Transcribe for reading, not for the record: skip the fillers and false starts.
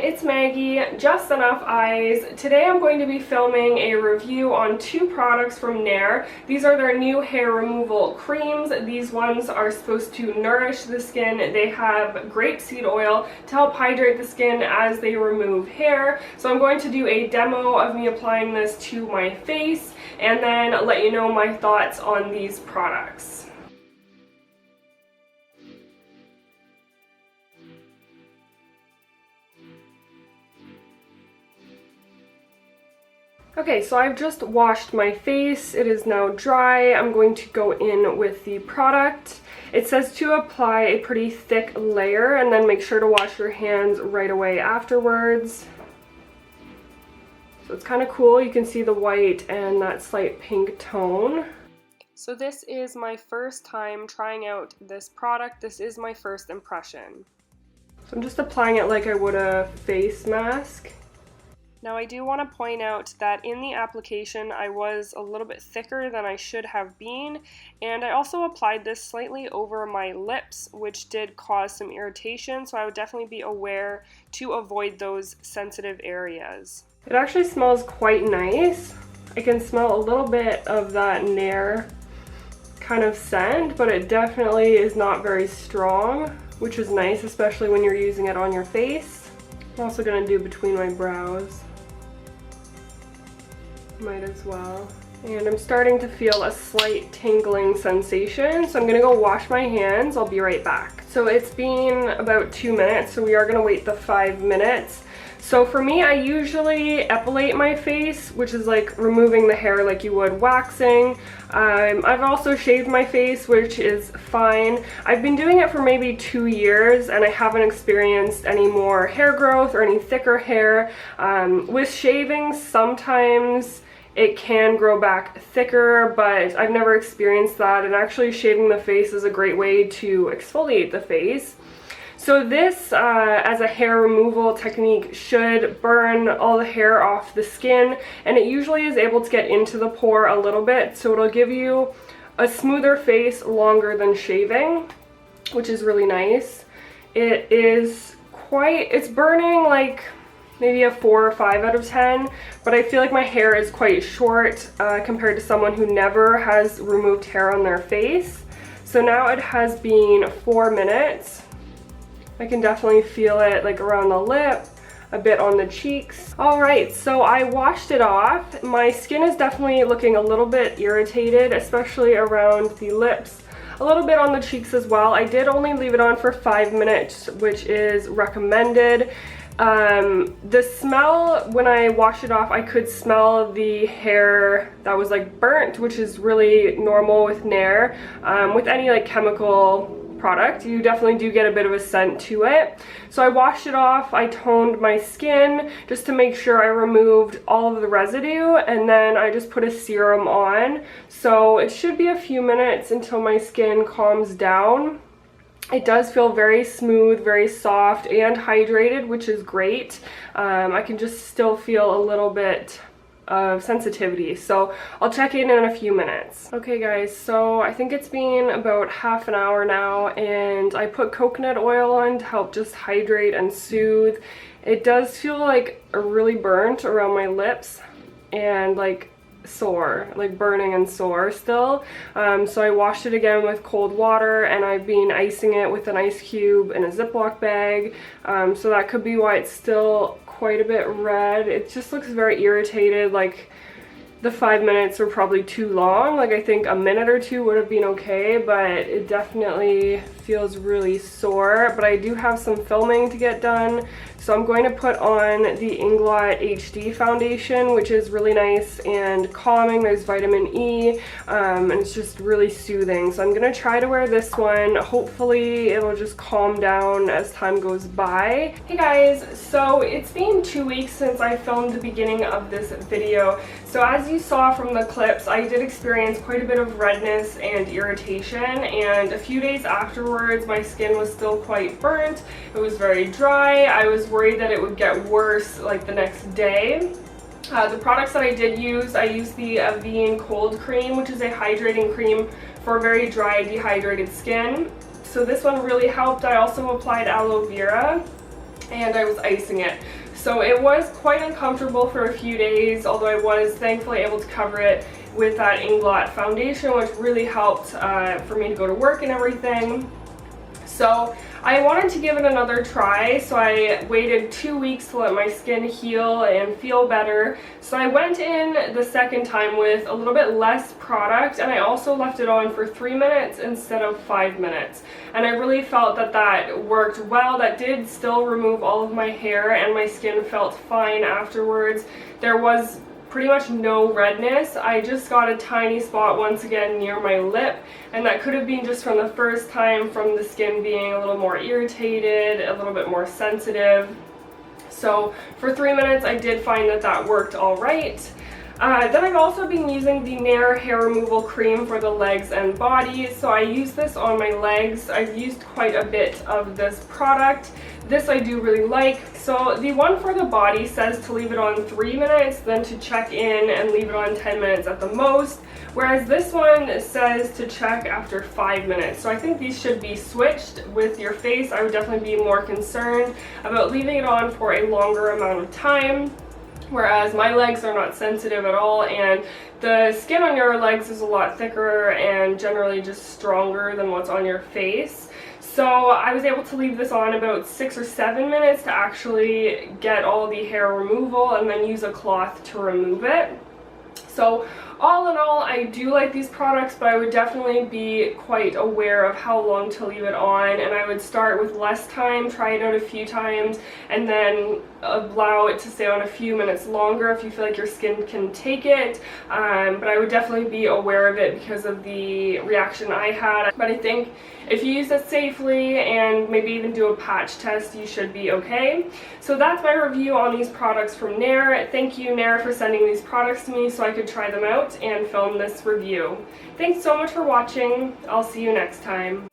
it's Maggie, Just Enough Eyes. Today I'm going to be filming a review on two products from Nair. These are their new hair removal creams. These ones are supposed to nourish the skin. They have grapeseed oil to help hydrate the skin as they remove hair. So I'm going to do a demo of me applying this to my face and then let you know my thoughts on these products. Okay, so I've just washed my face. It is now dry. I'm going to go in with the product. It says to apply a pretty thick layer and then make sure to wash your hands right away afterwards. So it's kind of cool. You can see the white and that slight pink tone. So this is my first time trying out this product. This is my first impression. So I'm just applying it like I would a face mask. Now I do want to point out that in the application I was a little bit thicker than I should have been, and I also applied this slightly over my lips, which did cause some irritation, so I would definitely be aware to avoid those sensitive areas. It actually smells quite nice. I can smell a little bit of that Nair kind of scent, but it definitely is not very strong, which is nice, especially when you're using it on your face. I'm also going to do between my brows. Might as well. And I'm starting to feel a slight tingling sensation, so I'm gonna go wash my hands. I'll be right back. So it's been about 2 minutes, so we are gonna wait the 5 minutes. So for me, I usually epilate my face, which is like removing the hair like you would waxing. I've also shaved my face, which is fine. I've been doing it for maybe 2 years and I haven't experienced any more hair growth or any thicker hair. With shaving, sometimes it can grow back thicker, but I've never experienced that, and actually shaving the face is a great way to exfoliate the face. So this, as a hair removal technique, should burn all the hair off the skin, and it usually is able to get into the pore a little bit, so it'll give you a smoother face longer than shaving, which is really nice. It's burning like maybe a 4 or 5 out of 10, but I feel like my hair is quite short compared to someone who never has removed hair on their face. So now it has been 4 minutes. I can definitely feel it like around the lip, a bit on the cheeks. Alright, so I washed it off. My skin is definitely looking a little bit irritated, especially around the lips. A little bit on the cheeks as well. I did only leave it on for 5 minutes, which is recommended. The smell, when I washed it off, I could smell the hair that was like burnt, which is really normal with Nair. With any like chemical product, you definitely do get a bit of a scent to it. So I washed it off, I toned my skin just to make sure I removed all of the residue, and then I just put a serum on. So it should be a few minutes until my skin calms down. It does feel very smooth, very soft, and hydrated, which is great. I can just still feel a little bit of sensitivity, so I'll check in a few minutes. Okay guys, so I think it's been about half an hour now, and I put coconut oil on to help just hydrate and soothe. It does feel like really burnt around my lips and like sore, like burning and sore still. So I washed it again with cold water, and I've been icing it with an ice cube in a Ziploc bag. So that could be why it's still quite a bit red. It just looks very irritated. Like the 5 minutes were probably too long. Like I think a minute or two would have been okay, but it definitely feels really sore. But I do have some filming to get done, so I'm going to put on the Inglot Hd Foundation, which is really nice and calming. There's vitamin E, and it's just really soothing. So I'm gonna try to wear this one. Hopefully it'll just calm down as time goes by. Hey guys, so it's been 2 weeks since I filmed the beginning of this video. So as you saw from the clips, I did experience quite a bit of redness and irritation, and a few days afterwards my skin was still quite burnt. It was very dry. I was worried that it would get worse like the next day. The products that I did use, I used the Avene Cold Cream, which is a hydrating cream for very dry, dehydrated skin. So this one really helped. I also applied aloe vera, and I was icing it. So it was quite uncomfortable for a few days, although I was thankfully able to cover it with that Inglot foundation, which really helped for me to go to work and everything. So I wanted to give it another try, so I waited 2 weeks to let my skin heal and feel better. So I went in the second time with a little bit less product, and I also left it on for 3 minutes instead of 5 minutes. And I really felt that that worked well. That did still remove all of my hair, and my skin felt fine afterwards. There was pretty much no redness. I just got a tiny spot once again near my lip, and that could have been just from the first time, from the skin being a little more irritated, a little bit more sensitive. So for 3 minutes I did find that that worked all right. Then I've also been using the Nair hair removal cream for the legs and body. So I use this on my legs. I've used quite a bit of this product. This I do really like. So the one for the body says to leave it on 3 minutes, then to check in and leave it on 10 minutes at the most. Whereas this one says to check after 5 minutes. So I think these should be switched. With your face, I would definitely be more concerned about leaving it on for a longer amount of time. Whereas my legs are not sensitive at all, and the skin on your legs is a lot thicker and generally just stronger than what's on your face. So I was able to leave this on about 6 or 7 minutes to actually get all the hair removal, and then use a cloth to remove it. So all in all, I do like these products, but I would definitely be quite aware of how long to leave it on, and I would start with less time, try it out a few times, and then allow it to stay on a few minutes longer if you feel like your skin can take it. But I would definitely be aware of it because of the reaction I had. But I think if you use it safely and maybe even do a patch test, you should be okay. So that's my review on these products from Nair. Thank you, Nair, for sending these products to me so I could try them out and film this review. Thanks so much for watching. I'll see you next time.